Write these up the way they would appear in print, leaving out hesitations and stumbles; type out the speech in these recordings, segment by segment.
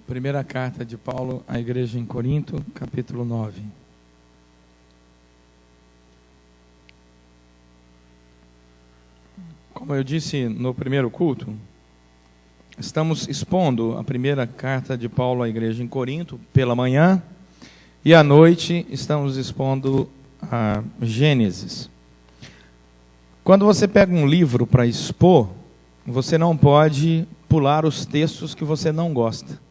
Primeira carta de Paulo à igreja em Corinto, capítulo 9. Como eu disse no primeiro culto, estamos expondo a primeira carta de Paulo à igreja em Corinto pela manhã, e à noite estamos expondo a Gênesis. Quando você pega um livro para expor, você não pode pular os textos que você não gosta,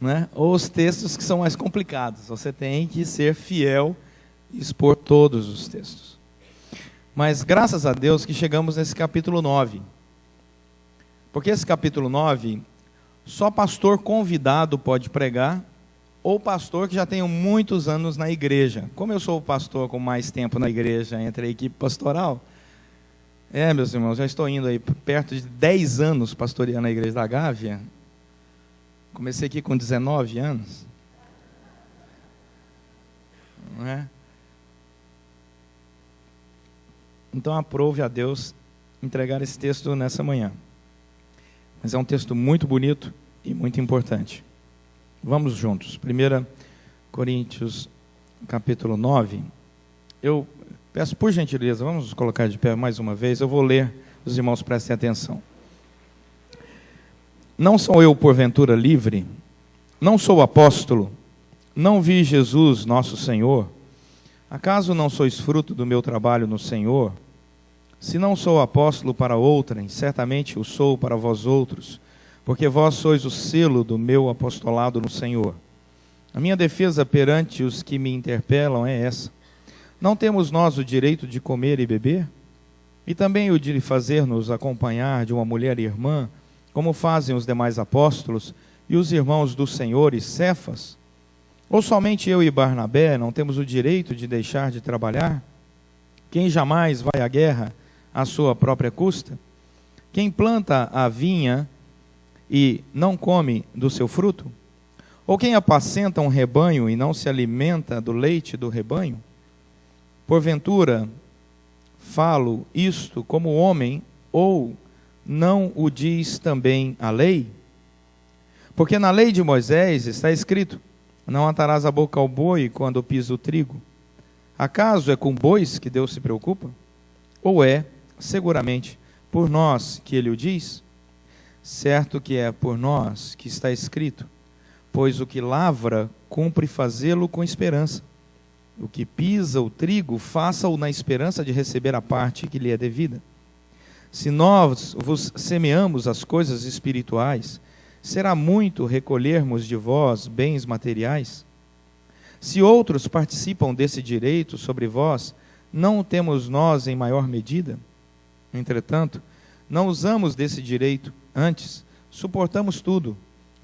né? Ou os textos que são mais complicados. Você tem que ser fiel e expor todos os textos. Mas graças a Deus que chegamos nesse capítulo 9. Porque esse capítulo 9, só pastor convidado pode pregar, ou pastor que já tem muitos anos na igreja. Como eu sou o pastor com mais tempo na igreja entre a equipe pastoral, meus irmãos, já estou indo aí perto de 10 anos pastoreando a igreja da Gávea. Comecei aqui com 19 anos. Não é? Então aprove a Deus entregar esse texto nessa manhã. Mas é um texto muito bonito e muito importante. Vamos juntos. 1 Coríntios, capítulo 9. Eu peço por gentileza, vamos nos colocar de pé mais uma vez. Eu vou ler, os irmãos prestem atenção. Não sou eu, porventura, livre? Não sou apóstolo? Não vi Jesus, nosso Senhor? Acaso não sois fruto do meu trabalho no Senhor? Se não sou apóstolo para outrem, certamente o sou para vós outros, porque vós sois o selo do meu apostolado no Senhor. A minha defesa perante os que me interpelam é essa: não temos nós o direito de comer e beber? E também o de fazer-nos acompanhar de uma mulher irmã, como fazem os demais apóstolos e os irmãos do Senhor e Cefas? Ou somente eu e Barnabé não temos o direito de deixar de trabalhar? Quem jamais vai à guerra à sua própria custa? Quem planta a vinha e não come do seu fruto? Ou quem apacenta um rebanho e não se alimenta do leite do rebanho? Porventura, falo isto como homem, ou não o diz também a lei? Porque na lei de Moisés está escrito: não atarás a boca ao boi quando pisa o trigo. Acaso é com bois que Deus se preocupa? Ou é, seguramente, por nós que ele o diz? Certo que é por nós que está escrito: pois o que lavra, cumpre fazê-lo com esperança. O que pisa o trigo, faça-o na esperança de receber a parte que lhe é devida. Se nós vos semeamos as coisas espirituais, será muito recolhermos de vós bens materiais? Se outros participam desse direito sobre vós, não o temos nós em maior medida? Entretanto, não usamos desse direito, antes, suportamos tudo,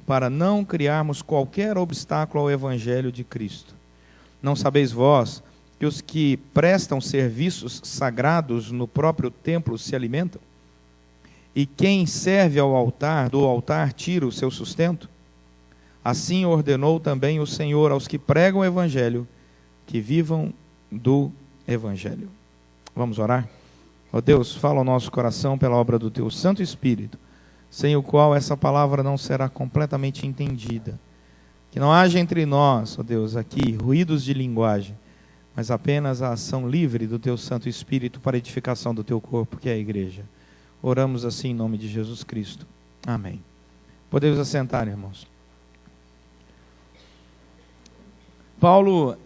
para não criarmos qualquer obstáculo ao Evangelho de Cristo. Não sabeis vós que os que prestam serviços sagrados no próprio templo se alimentam? E quem serve ao altar, do altar tira o seu sustento? Assim ordenou também o Senhor aos que pregam o Evangelho, que vivam do Evangelho. Vamos orar? Ó Deus, fala ao nosso coração pela obra do Teu Santo Espírito, sem o qual essa palavra não será completamente entendida. Que não haja entre nós, ó Deus, aqui ruídos de linguagem, mas apenas a ação livre do Teu Santo Espírito para a edificação do Teu corpo, que é a igreja. Oramos assim em nome de Jesus Cristo. Amém. Podemos assentar, irmãos. Paulo,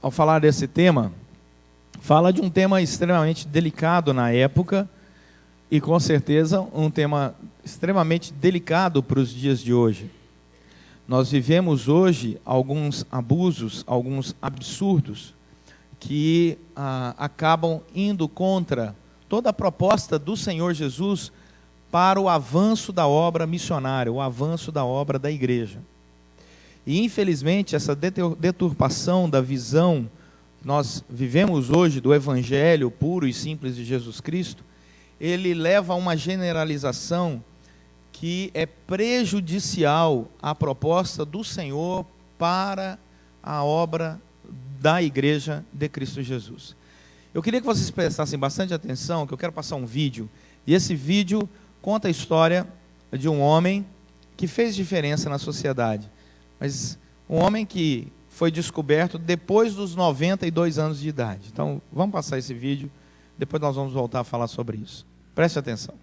ao falar desse tema, fala de um tema extremamente delicado na época e, com certeza, um tema extremamente delicado para os dias de hoje. Nós vivemos hoje alguns abusos, alguns absurdos que acabam indo contra toda a proposta do Senhor Jesus para o avanço da obra missionária, o avanço da obra da igreja. E, infelizmente, essa deturpação da visão que nós vivemos hoje do Evangelho puro e simples de Jesus Cristo, ele leva a uma generalização que é prejudicial à proposta do Senhor para a obra da igreja de Cristo Jesus. Eu queria que vocês prestassem bastante atenção, que eu quero passar um vídeo, e esse vídeo conta a história de um homem que fez diferença na sociedade, mas um homem que foi descoberto depois dos 92 anos de idade. Então, vamos passar esse vídeo, depois nós vamos voltar a falar sobre isso. Preste atenção.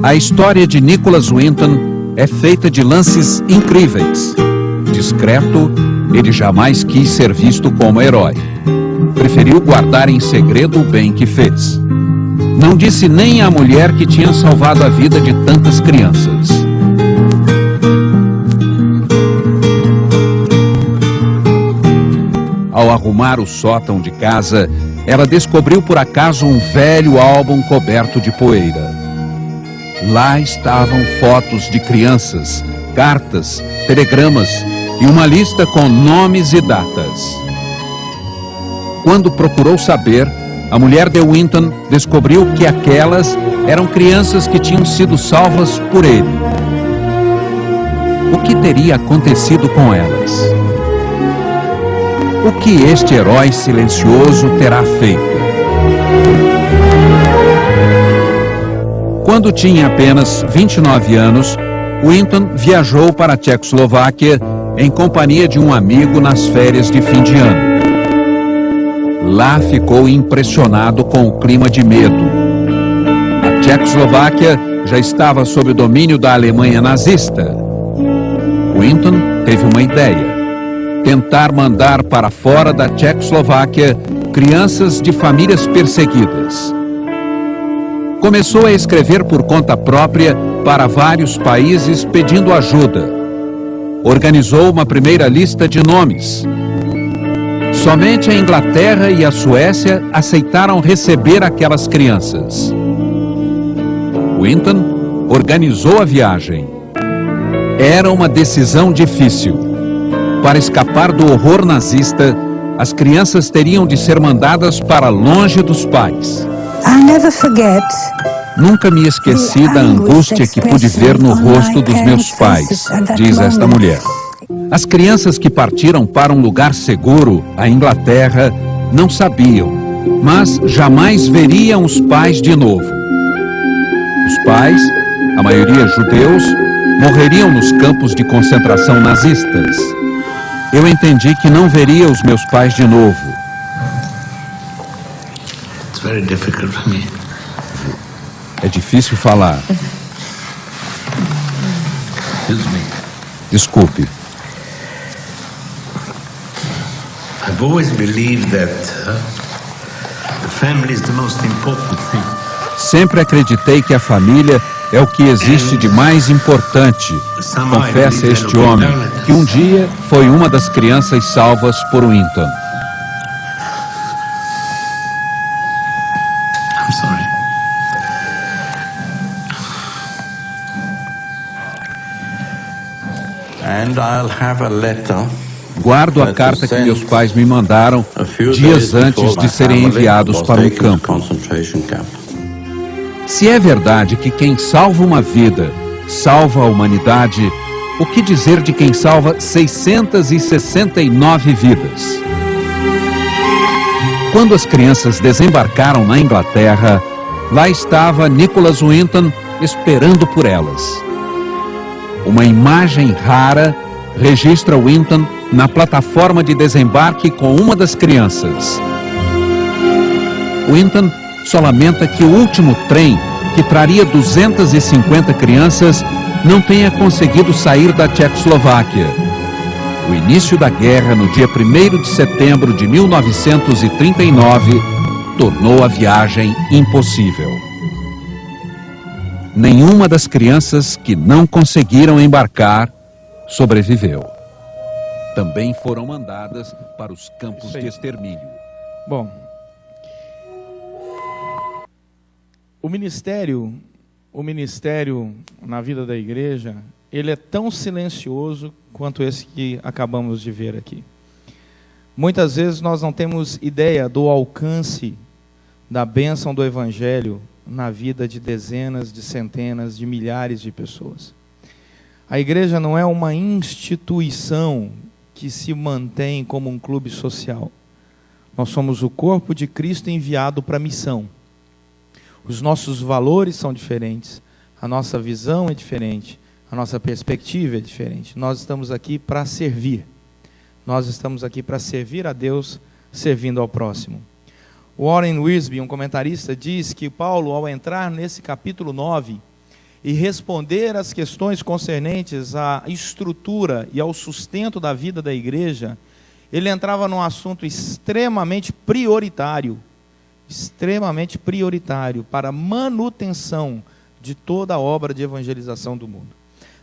A história de Nicholas Winton é feita de lances incríveis. Discreto, ele jamais quis ser visto como herói. Preferiu guardar em segredo o bem que fez. Não disse nem à mulher que tinha salvado a vida de tantas crianças. Ao arrumar o sótão de casa, ela descobriu por acaso um velho álbum coberto de poeira. Lá estavam fotos de crianças, cartas, telegramas e uma lista com nomes e datas. Quando procurou saber, a mulher de Winton descobriu que aquelas eram crianças que tinham sido salvas por ele. O que teria acontecido com elas? O que este herói silencioso terá feito? Quando tinha apenas 29 anos, Winton viajou para a Tchecoslováquia em companhia de um amigo nas férias de fim de ano. Lá ficou impressionado com o clima de medo. A Tchecoslováquia já estava sob o domínio da Alemanha nazista. Winton teve uma ideia: tentar mandar para fora da Tchecoslováquia crianças de famílias perseguidas. Começou a escrever por conta própria para vários países pedindo ajuda. Organizou uma primeira lista de nomes. Somente a Inglaterra e a Suécia aceitaram receber aquelas crianças. Winton organizou a viagem. Era uma decisão difícil. Para escapar do horror nazista, as crianças teriam de ser mandadas para longe dos pais. Nunca me esqueci da angústia que pude ver no rosto dos meus pais, diz esta mulher. As crianças que partiram para um lugar seguro, a Inglaterra, não sabiam, mas jamais veriam os pais de novo. Os pais, a maioria judeus, morreriam nos campos de concentração nazistas. Eu entendi que não veria os meus pais de novo. It's very difficult for me. É difícil falar. Excuse me. Desculpe. I've always believed that the family is the most important thing. Sempre acreditei que a família é o que existe de mais importante, confessa este homem, que um dia foi uma das crianças salvas por Winton. I'm sorry. And I'll have a letter. Guardo a carta que meus pais me mandaram dias antes de serem enviados para um campo. Se é verdade que quem salva uma vida salva a humanidade, o que dizer de quem salva 669 vidas? Quando as crianças desembarcaram na Inglaterra, lá estava Nicholas Winton esperando por elas. Uma imagem rara registra Winton na plataforma de desembarque com uma das crianças. Winton só lamenta que o último trem, que traria 250 crianças, não tenha conseguido sair da Tchecoslováquia. O início da guerra, no dia 1º de setembro de 1939, tornou a viagem impossível. Nenhuma das crianças que não conseguiram embarcar sobreviveu. Também foram mandadas para os campos de extermínio. Bom, o ministério na vida da igreja, ele é tão silencioso quanto esse que acabamos de ver aqui. Muitas vezes nós não temos ideia do alcance da bênção do evangelho na vida de dezenas, de centenas, de milhares de pessoas. A igreja não é uma instituição que se mantém como um clube social. Nós somos o corpo de Cristo enviado para a missão. Os nossos valores são diferentes, a nossa visão é diferente, a nossa perspectiva é diferente. Nós estamos aqui para servir. Nós estamos aqui para servir a Deus, servindo ao próximo. Warren Wiersbe, um comentarista, diz que Paulo, ao entrar nesse capítulo 9 e responder às questões concernentes à estrutura e ao sustento da vida da igreja, ele entrava num assunto extremamente prioritário para a manutenção de toda a obra de evangelização do mundo.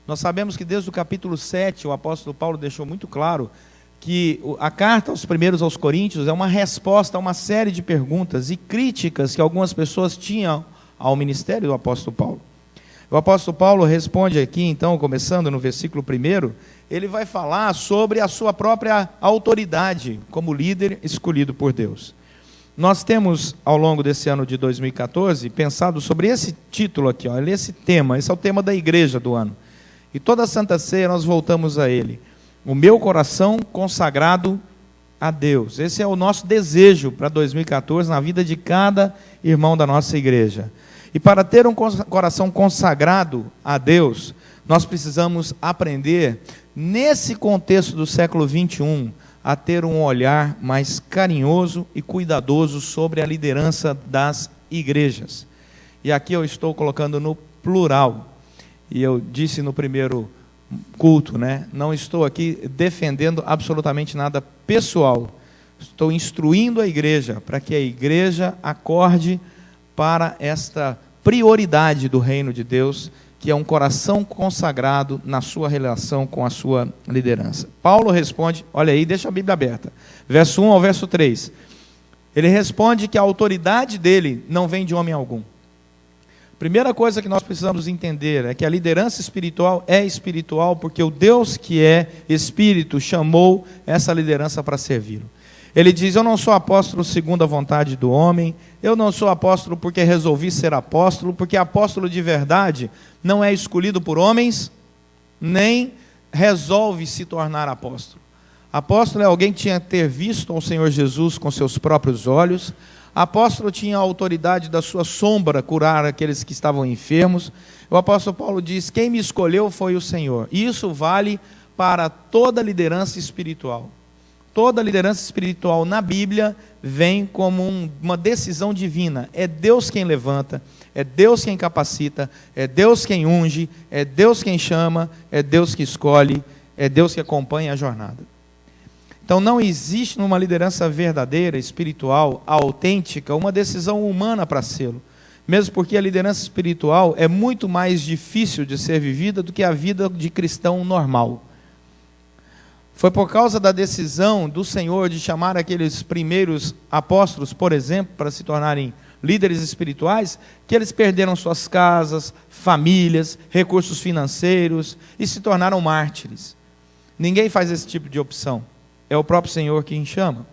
Nós sabemos que desde o capítulo 7, o apóstolo Paulo deixou muito claro que a carta aos Coríntios é uma resposta a uma série de perguntas e críticas que algumas pessoas tinham ao ministério do apóstolo Paulo. O apóstolo Paulo responde aqui, então, começando no versículo 1, ele vai falar sobre a sua própria autoridade como líder escolhido por Deus. Nós temos, ao longo desse ano de 2014, pensado sobre esse título aqui, esse tema, esse é o tema da igreja do ano. E toda a Santa Ceia nós voltamos a ele. O meu coração consagrado a Deus. Esse é o nosso desejo para 2014 na vida de cada irmão da nossa igreja. E para ter um coração consagrado a Deus, nós precisamos aprender, nesse contexto do século 21, a ter um olhar mais carinhoso e cuidadoso sobre a liderança das igrejas. E aqui eu estou colocando no plural. E eu disse no primeiro culto, não estou aqui defendendo absolutamente nada pessoal. Estou instruindo a igreja para que a igreja acorde para esta prioridade do reino de Deus, que é um coração consagrado na sua relação com a sua liderança. Paulo responde, olha aí, deixa a Bíblia aberta, verso 1 ao verso 3. Ele responde que a autoridade dele não vem de homem algum. Primeira coisa que nós precisamos entender é que a liderança espiritual é espiritual porque o Deus que é Espírito chamou essa liderança para servi-lo. Ele diz, eu não sou apóstolo segundo a vontade do homem, eu não sou apóstolo porque resolvi ser apóstolo, porque apóstolo de verdade não é escolhido por homens, nem resolve se tornar apóstolo. Apóstolo é alguém que tinha que ter visto o Senhor Jesus com seus próprios olhos. Apóstolo tinha a autoridade da sua sombra curar aqueles que estavam enfermos. O apóstolo Paulo diz, quem me escolheu foi o Senhor. E isso vale para toda liderança espiritual. Toda liderança espiritual na Bíblia vem como uma decisão divina. É Deus quem levanta, é Deus quem capacita, é Deus quem unge, é Deus quem chama, é Deus que escolhe, é Deus que acompanha a jornada. Então não existe numa liderança verdadeira, espiritual, autêntica, uma decisão humana para sê-lo. Mesmo porque a liderança espiritual é muito mais difícil de ser vivida do que a vida de cristão normal. Foi por causa da decisão do Senhor de chamar aqueles primeiros apóstolos, por exemplo, para se tornarem líderes espirituais, que eles perderam suas casas, famílias, recursos financeiros e se tornaram mártires. Ninguém faz esse tipo de opção. É o próprio Senhor quem chama.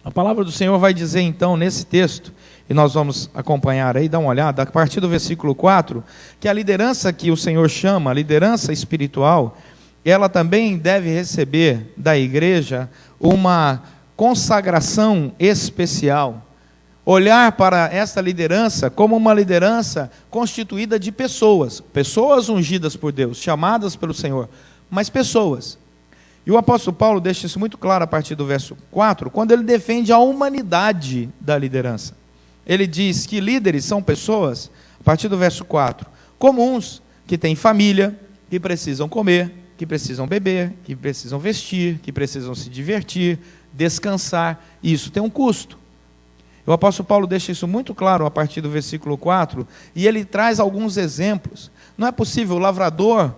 A palavra do Senhor vai dizer então nesse texto, e nós vamos acompanhar aí, dar uma olhada, a partir do versículo 4, que a liderança que o Senhor chama, a liderança espiritual, ela também deve receber da igreja uma consagração especial. Olhar para esta liderança como uma liderança constituída de pessoas, pessoas ungidas por Deus, chamadas pelo Senhor, mas pessoas. E o apóstolo Paulo deixa isso muito claro a partir do verso 4, quando ele defende a humanidade da liderança. Ele diz que líderes são pessoas, a partir do verso 4, comuns, que têm família, que precisam comer, que precisam beber, que precisam vestir, que precisam se divertir, descansar. Isso tem um custo. O apóstolo Paulo deixa isso muito claro a partir do versículo 4, e ele traz alguns exemplos. Não é possível, o lavrador,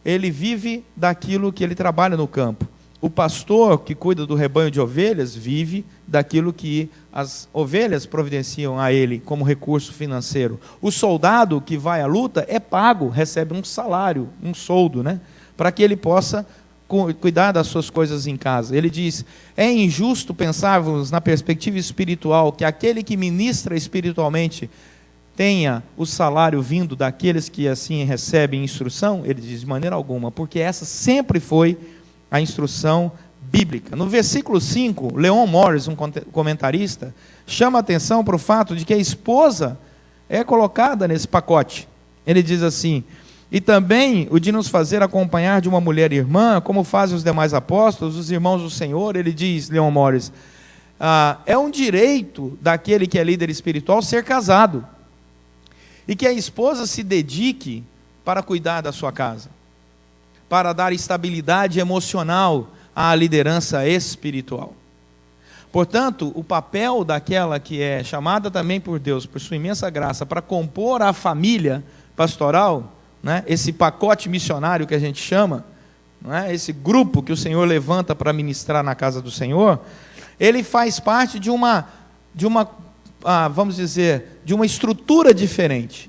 ele vive daquilo que ele trabalha no campo. O pastor que cuida do rebanho de ovelhas vive daquilo que as ovelhas providenciam a ele como recurso financeiro. O soldado que vai à luta é pago, recebe um salário, um soldo, para que ele possa cuidar das suas coisas em casa. Ele diz, é injusto pensarmos na perspectiva espiritual que aquele que ministra espiritualmente tenha o salário vindo daqueles que assim recebem instrução. Ele diz, de maneira alguma, porque essa sempre foi a instrução bíblica. No versículo 5, Leon Morris, um comentarista, chama a atenção para o fato de que a esposa é colocada nesse pacote. Ele diz assim: e também o de nos fazer acompanhar de uma mulher irmã, como fazem os demais apóstolos, os irmãos do Senhor. Ele diz, Leon Morris, é um direito daquele que é líder espiritual ser casado, e que a esposa se dedique para cuidar da sua casa, para dar estabilidade emocional à liderança espiritual. Portanto, o papel daquela que é chamada também por Deus, por sua imensa graça, para compor a família pastoral, né, esse pacote missionário que a gente chama, né, esse grupo que o Senhor levanta para ministrar na casa do Senhor, ele faz parte de uma vamos dizer, de uma estrutura diferente,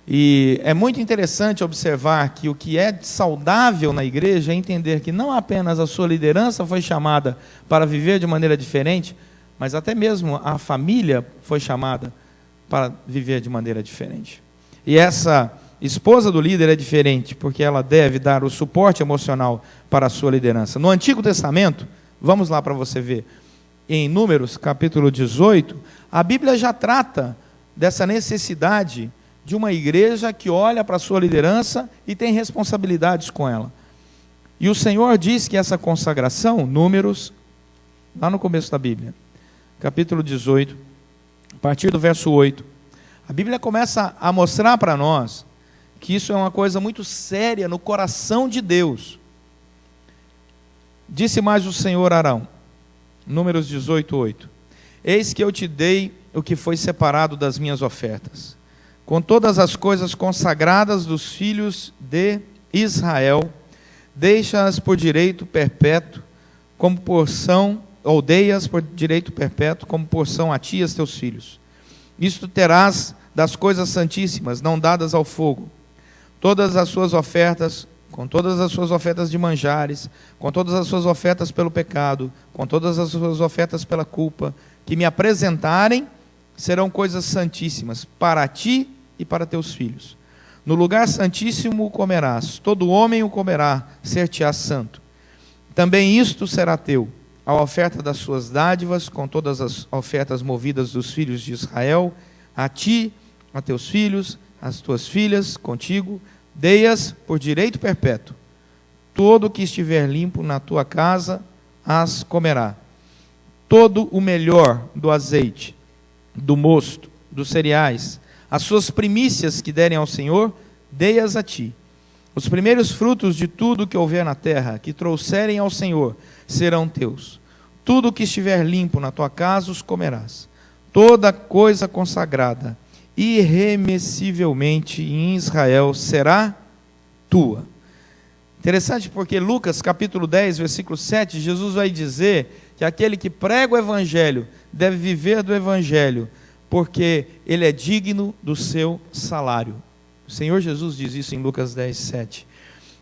E é muito interessante observar que o que é saudável na igreja é entender que não apenas a sua liderança foi chamada para viver de maneira diferente, mas até mesmo a família foi chamada para viver de maneira diferente. E essa esposa do líder é diferente, porque ela deve dar o suporte emocional para a sua liderança. No Antigo Testamento, vamos lá para você ver, em Números, capítulo 18, a Bíblia já trata dessa necessidade de uma igreja que olha para a sua liderança e tem responsabilidades com ela. E o Senhor diz que essa consagração, Números, lá no começo da Bíblia, capítulo 18, a partir do verso 8, a Bíblia começa a mostrar para nós que isso é uma coisa muito séria no coração de Deus. Disse mais o Senhor a Arão, Números 18, 8, eis que eu te dei o que foi separado das minhas ofertas, com todas as coisas consagradas dos filhos de Israel, deixa-as por direito perpétuo, como porção, ou dei-as por direito perpétuo, como porção a ti e aos teus filhos. Isto terás das coisas santíssimas, não dadas ao fogo, todas as suas ofertas, com todas as suas ofertas de manjares, com todas as suas ofertas pelo pecado, com todas as suas ofertas pela culpa, que me apresentarem, serão coisas santíssimas para ti e para teus filhos. No lugar santíssimo o comerás, todo homem o comerá, ser-te-á santo. Também isto será teu, a oferta das suas dádivas, com todas as ofertas movidas dos filhos de Israel, a ti, a teus filhos, as tuas filhas, contigo, dei-as por direito perpétuo. Todo o que estiver limpo na tua casa, as comerá. Todo o melhor do azeite, do mosto, dos cereais, as suas primícias que derem ao Senhor, dei-as a ti. Os primeiros frutos de tudo que houver na terra, que trouxerem ao Senhor, serão teus. Tudo que estiver limpo na tua casa, os comerás. Toda coisa consagrada, irremessivelmente em Israel, será tua. Interessante porque Lucas capítulo 10, versículo 7, Jesus vai dizer que aquele que prega o Evangelho deve viver do Evangelho, porque ele é digno do seu salário. O Senhor Jesus diz isso em Lucas 10, 7.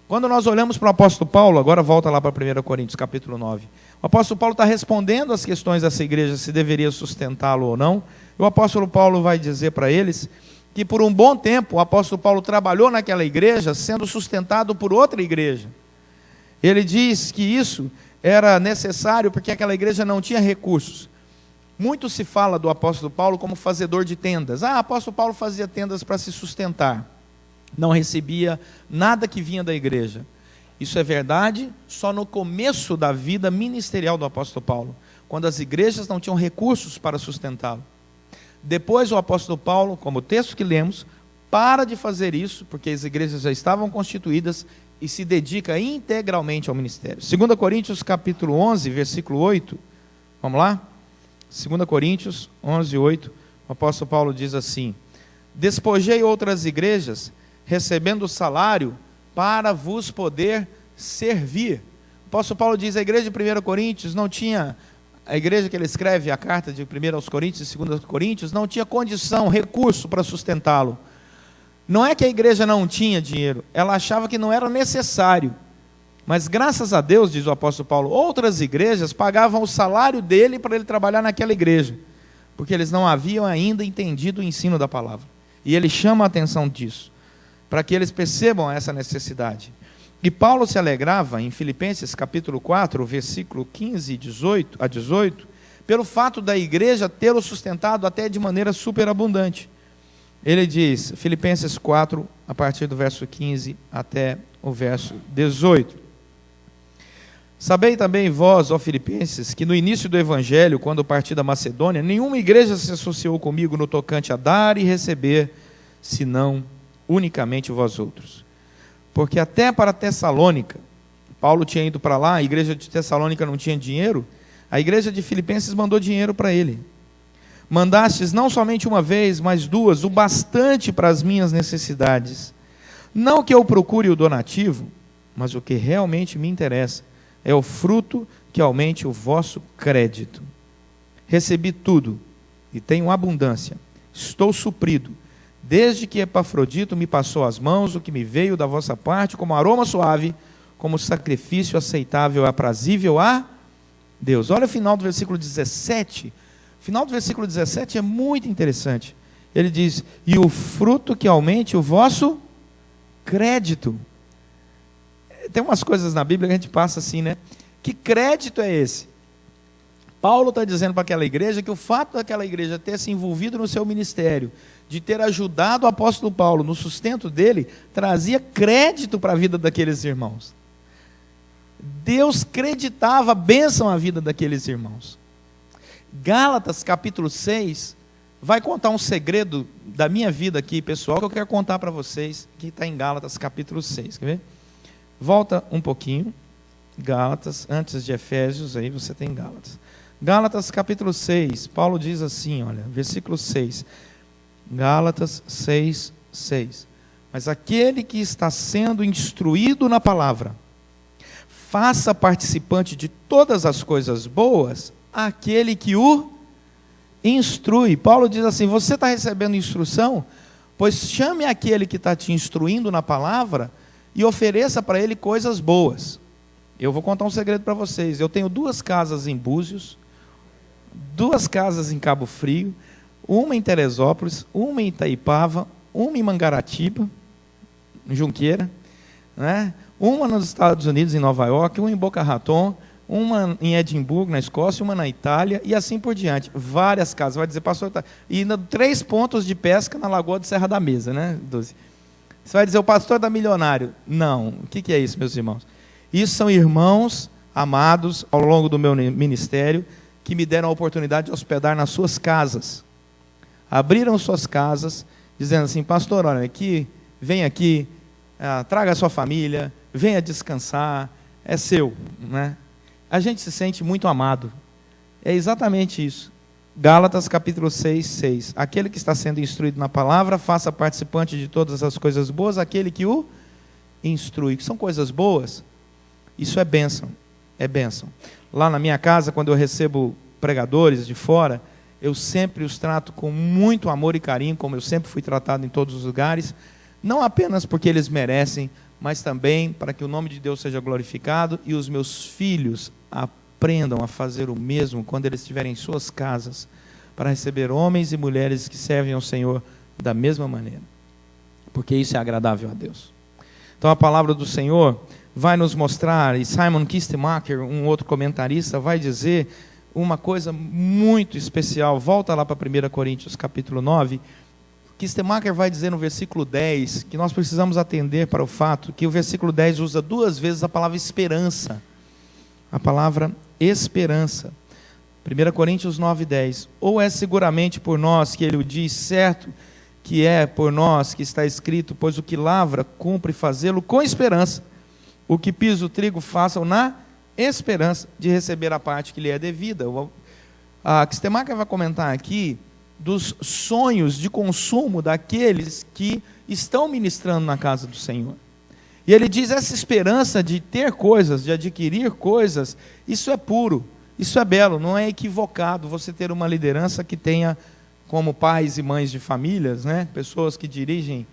Quando nós olhamos para o apóstolo Paulo, agora volta lá para 1 Coríntios, capítulo 9. O apóstolo Paulo está respondendo às questões dessa igreja, se deveria sustentá-lo ou não. E o apóstolo Paulo vai dizer para eles que por um bom tempo o apóstolo Paulo trabalhou naquela igreja, sendo sustentado por outra igreja. Ele diz que isso era necessário porque aquela igreja não tinha recursos. Muito se fala do apóstolo Paulo como fazedor de tendas. O apóstolo Paulo fazia tendas para se sustentar. Não recebia nada que vinha da igreja. Isso é verdade só no começo da vida ministerial do apóstolo Paulo, quando as igrejas não tinham recursos para sustentá-lo. Depois o apóstolo Paulo, como o texto que lemos, para de fazer isso, porque as igrejas já estavam constituídas, e se dedica integralmente ao ministério. 2 Coríntios capítulo 11, versículo 8, vamos lá? 2 Coríntios 11, 8, o apóstolo Paulo diz assim: despojei outras igrejas, recebendo salário, para vos poder servir. O apóstolo Paulo diz, a igreja de 1 Coríntios não tinha, a igreja que ele escreve, a carta de 1 aos Coríntios e 2 Coríntios, não tinha condição, recurso para sustentá-lo. Não é que a igreja não tinha dinheiro, ela achava que não era necessário. Mas graças a Deus, diz o apóstolo Paulo, outras igrejas pagavam o salário dele para ele trabalhar naquela igreja, porque eles não haviam ainda entendido o ensino da palavra. E ele chama a atenção disso, para que eles percebam essa necessidade. E Paulo se alegrava, em Filipenses capítulo 4, versículo 15 a 18, pelo fato da igreja tê-lo sustentado até de maneira superabundante. Ele diz, Filipenses 4, a partir do verso 15 até o verso 18. Sabei também vós, ó Filipenses, que no início do Evangelho, quando parti da Macedônia, nenhuma igreja se associou comigo no tocante a dar e receber, senão unicamente vós outros. Porque até para Tessalônica, Paulo tinha ido para lá, a igreja de Tessalônica não tinha dinheiro, a igreja de Filipenses mandou dinheiro para ele. Mandastes não somente uma vez, mas duas, o bastante para as minhas necessidades. Não que eu procure o donativo, mas o que realmente me interessa é o fruto que aumente o vosso crédito. Recebi tudo e tenho abundância. Estou suprido, desde que Epafrodito me passou as mãos, o que me veio da vossa parte como aroma suave, como sacrifício aceitável e aprazível a Deus. Olha o final do versículo 17. O final do versículo 17 é muito interessante. Ele diz, e o fruto que aumente o vosso crédito. Tem umas coisas na Bíblia que a gente passa assim, né? Que crédito é esse? Paulo está dizendo para aquela igreja que o fato daquela igreja ter se envolvido no seu ministério, de ter ajudado o apóstolo Paulo no sustento dele, trazia crédito para a vida daqueles irmãos. Deus creditava a bênção à vida daqueles irmãos. Gálatas capítulo 6 vai contar um segredo da minha vida aqui, pessoal, que eu quero contar para vocês, que está em Gálatas capítulo 6, quer ver? Volta um pouquinho, Gálatas, antes de Efésios, aí você tem Gálatas. Gálatas capítulo 6, Paulo diz assim, olha, versículo 6, Gálatas 6, 6. Mas aquele que está sendo instruído na palavra, faça participante de todas as coisas boas, aquele que o instrui. Paulo diz assim, você está recebendo instrução? Pois chame aquele que está te instruindo na palavra e ofereça para ele coisas boas. Eu vou contar um segredo para vocês. Eu tenho 2 casas em Búzios, 2 casas em Cabo Frio, uma em Teresópolis, uma em Itaipava, uma em Mangaratiba, em Junqueira, né? Uma nos Estados Unidos, em Nova York, uma em Boca Raton, uma em Edimburgo, na Escócia, uma na Itália, e assim por diante. Várias casas. Vai dizer, pastor, e ainda 3 pontos de pesca na Lagoa de Serra da Mesa, né? 12. Você vai dizer, o pastor da milionário. Não. O que é isso, meus irmãos? Isso são irmãos amados ao longo do meu ministério, que me deram a oportunidade de hospedar nas suas casas. Abriram suas casas, dizendo assim, pastor, olha, vem aqui, traga a sua família, venha descansar, é seu, né? A gente se sente muito amado. É exatamente isso. Gálatas capítulo 6, 6. Aquele que está sendo instruído na palavra, faça participante de todas as coisas boas, aquele que o instrui. São coisas boas? Isso é bênção. É bênção. Lá na minha casa, quando eu recebo pregadores de fora, eu sempre os trato com muito amor e carinho, como eu sempre fui tratado em todos os lugares, não apenas porque eles merecem, mas também para que o nome de Deus seja glorificado e os meus filhos aprendam a fazer o mesmo quando eles estiverem em suas casas, para receber homens e mulheres que servem ao Senhor da mesma maneira, porque isso é agradável a Deus. Então a palavra do Senhor vai nos mostrar, e Simon Kistemaker, um outro comentarista, vai dizer uma coisa muito especial. Volta lá para 1 Coríntios capítulo 9, Kistemaker vai dizer no versículo 10, que nós precisamos atender para o fato que o versículo 10 usa 2 vezes a palavra esperança. A palavra esperança. 1 Coríntios 9, 10. Ou é seguramente por nós que ele o diz, certo que é por nós que está escrito, pois o que lavra, cumpre fazê-lo com esperança. O que pisa o trigo, faça-o na esperança de receber a parte que lhe é devida. A Kistemaker vai comentar aqui dos sonhos de consumo daqueles que estão ministrando na casa do Senhor. E ele diz, essa esperança de ter coisas, de adquirir coisas, isso é puro, isso é belo, não é equivocado você ter uma liderança que tenha como pais e mães de famílias, né, pessoas que dirigem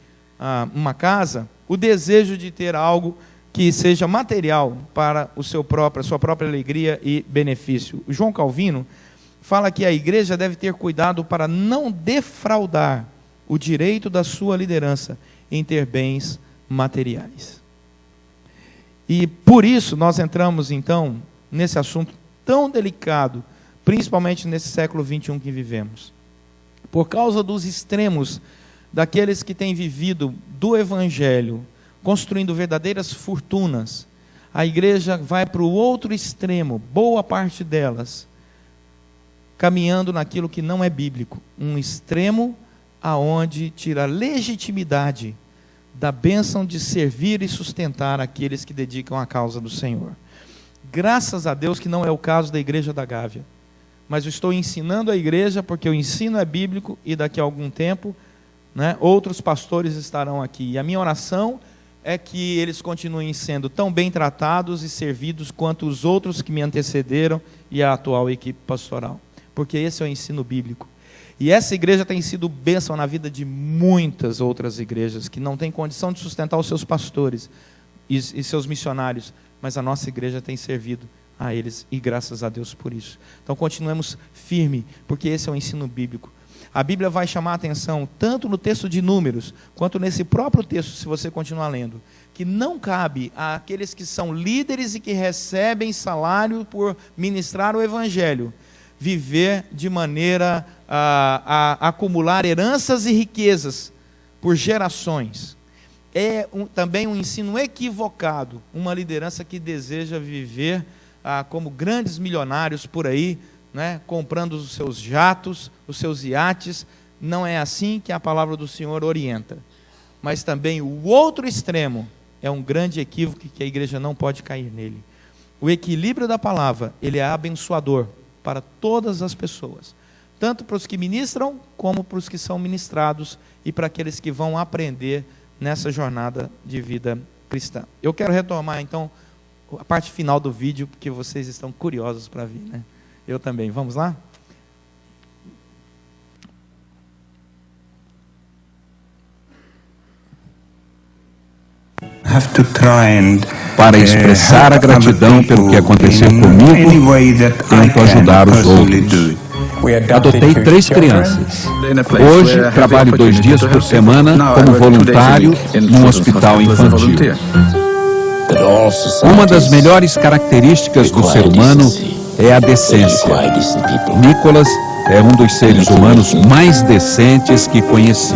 uma casa, o desejo de ter algo que seja material para a sua própria alegria e benefício. O João Calvino fala que a igreja deve ter cuidado para não defraudar o direito da sua liderança em ter bens materiais. E por isso nós entramos então nesse assunto tão delicado, principalmente nesse século 21 que vivemos. Por causa dos extremos daqueles que têm vivido do Evangelho, construindo verdadeiras fortunas, a igreja vai para o outro extremo, boa parte delas, caminhando naquilo que não é bíblico. Um extremo aonde tira a legitimidade da bênção de servir e sustentar aqueles que dedicam a causa do Senhor. Graças a Deus que não é o caso da igreja da Gávea. Mas eu estou ensinando a igreja porque o ensino é bíblico e daqui a algum tempo, outros pastores estarão aqui. E a minha oração é que eles continuem sendo tão bem tratados e servidos quanto os outros que me antecederam e a atual equipe pastoral. Porque esse é o ensino bíblico. E essa igreja tem sido bênção na vida de muitas outras igrejas que não têm condição de sustentar os seus pastores e seus missionários, mas a nossa igreja tem servido a eles e graças a Deus por isso. Então continuemos firmes, porque esse é o ensino bíblico. A Bíblia vai chamar a atenção, tanto no texto de Números, quanto nesse próprio texto, se você continuar lendo, que não cabe àqueles que são líderes e que recebem salário por ministrar o Evangelho, viver de maneira a acumular heranças e riquezas por gerações. É também um ensino equivocado, uma liderança que deseja viver como grandes milionários por aí, comprando os seus jatos, os seus iates. Não é assim que a palavra do Senhor orienta. Mas também o outro extremo é um grande equívoco que a igreja não pode cair nele. O equilíbrio da palavra, ele é abençoador para todas as pessoas, tanto para os que ministram, como para os que são ministrados e para aqueles que vão aprender nessa jornada de vida cristã. Eu quero retomar então a parte final do vídeo, porque vocês estão curiosos para ver, Eu também. Vamos lá? Para expressar a gratidão pelo que aconteceu comigo, tento ajudar os outros. Adotei 3 crianças. Hoje, trabalho 2 dias por semana como voluntário num hospital infantil. Uma das melhores características do ser humano é a decência. Nicholas é um dos seres humanos mais decentes que conheci.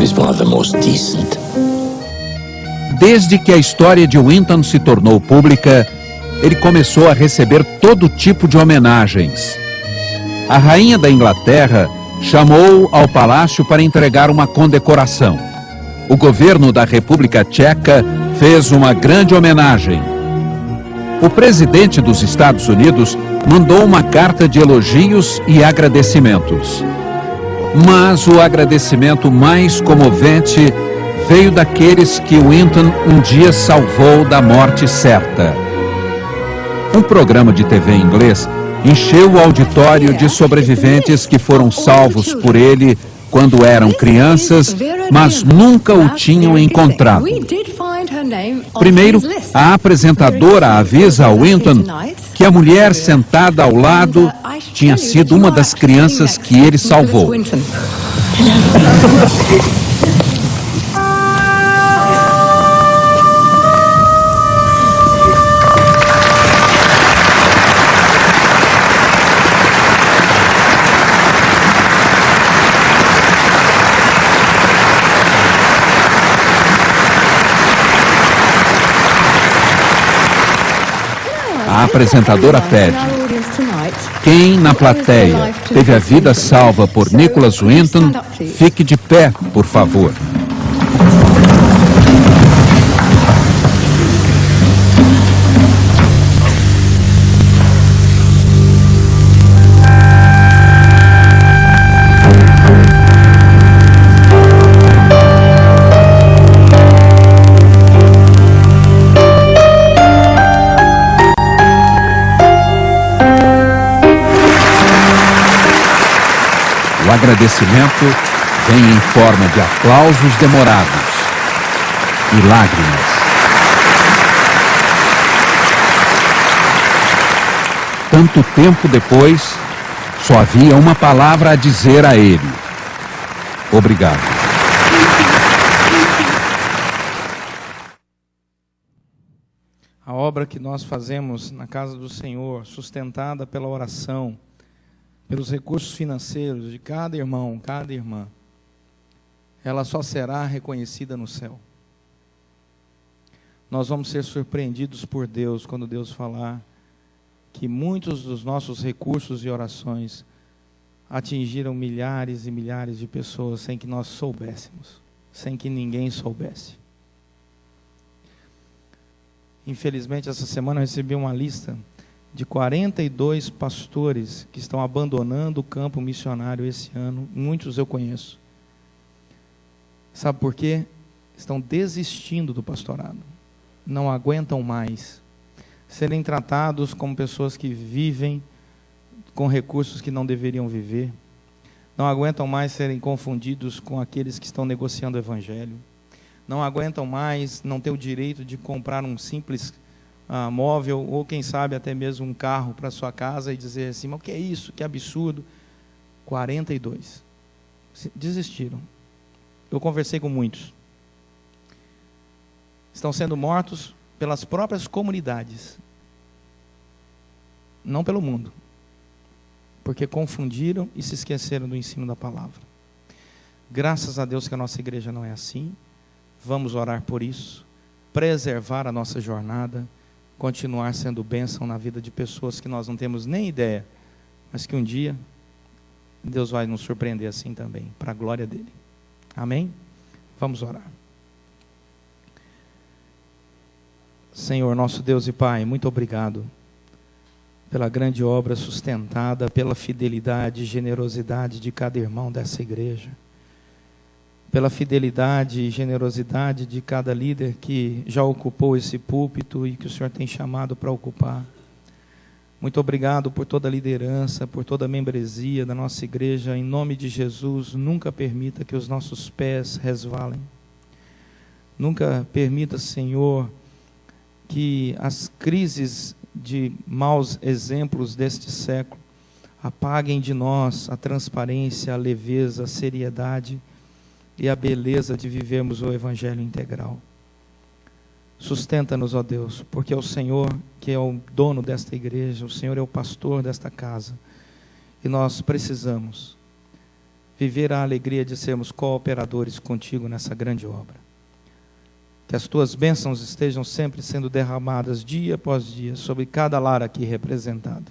Desde que a história de Winton se tornou pública, ele começou a receber todo tipo de homenagens. A rainha da Inglaterra chamou-o ao palácio para entregar uma condecoração. O governo da República Tcheca fez uma grande homenagem. O presidente dos Estados Unidos mandou uma carta de elogios e agradecimentos. Mas o agradecimento mais comovente veio daqueles que Winton um dia salvou da morte certa. Um programa de TV em inglês encheu o auditório de sobreviventes que foram salvos por ele quando eram crianças, mas nunca o tinham encontrado. Primeiro, a apresentadora avisa a Winton que a mulher sentada ao lado tinha sido uma das crianças que ele salvou. A apresentadora pede: quem na plateia teve a vida salva por Nicholas Winton, fique de pé, por favor. O agradecimento vem em forma de aplausos demorados e lágrimas. Tanto tempo depois, só havia uma palavra a dizer a ele: obrigado. A obra que nós fazemos na casa do Senhor, sustentada pela oração, pelos recursos financeiros de cada irmão, cada irmã, ela só será reconhecida no céu. Nós vamos ser surpreendidos por Deus quando Deus falar que muitos dos nossos recursos e orações atingiram milhares e milhares de pessoas sem que nós soubéssemos, sem que ninguém soubesse. Infelizmente, essa semana eu recebi uma lista de 42 pastores que estão abandonando o campo missionário esse ano. Muitos eu conheço. Sabe por quê? Estão desistindo do pastorado. Não aguentam mais serem tratados como pessoas que vivem com recursos que não deveriam viver. Não aguentam mais serem confundidos com aqueles que estão negociando o evangelho. Não aguentam mais não ter o direito de comprar um simples móvel, ou quem sabe até mesmo um carro para sua casa e dizer assim, mas o que é isso? Que absurdo. 42 desistiram. Eu conversei com muitos. Estão sendo mortos pelas próprias comunidades, não pelo mundo, porque confundiram e se esqueceram do ensino da palavra. Graças a Deus que a nossa igreja não é assim. Vamos orar por isso, preservar a nossa jornada, continuar sendo bênção na vida de pessoas que nós não temos nem ideia, mas que um dia Deus vai nos surpreender assim também, para a glória dele. Amém? Vamos orar. Senhor, nosso Deus e Pai, muito obrigado pela grande obra sustentada, pela fidelidade e generosidade de cada irmão dessa igreja, pela fidelidade e generosidade de cada líder que já ocupou esse púlpito e que o Senhor tem chamado para ocupar. Muito obrigado por toda a liderança, por toda a membresia da nossa igreja. Em nome de Jesus, nunca permita que os nossos pés resvalem. Nunca permita, Senhor, que as crises de maus exemplos deste século apaguem de nós a transparência, a leveza, a seriedade e a beleza de vivermos o Evangelho integral. Sustenta-nos, ó Deus, porque é o Senhor que é o dono desta igreja, o Senhor é o pastor desta casa, e nós precisamos viver a alegria de sermos cooperadores contigo nessa grande obra. Que as tuas bênçãos estejam sempre sendo derramadas dia após dia sobre cada lar aqui representado,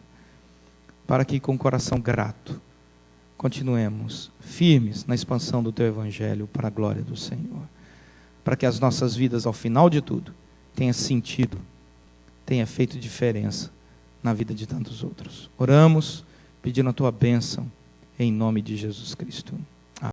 para que com coração grato continuemos firmes na expansão do teu evangelho para a glória do Senhor, para que as nossas vidas ao final de tudo tenha sentido, tenha feito diferença na vida de tantos outros. Oramos pedindo a tua bênção em nome de Jesus Cristo.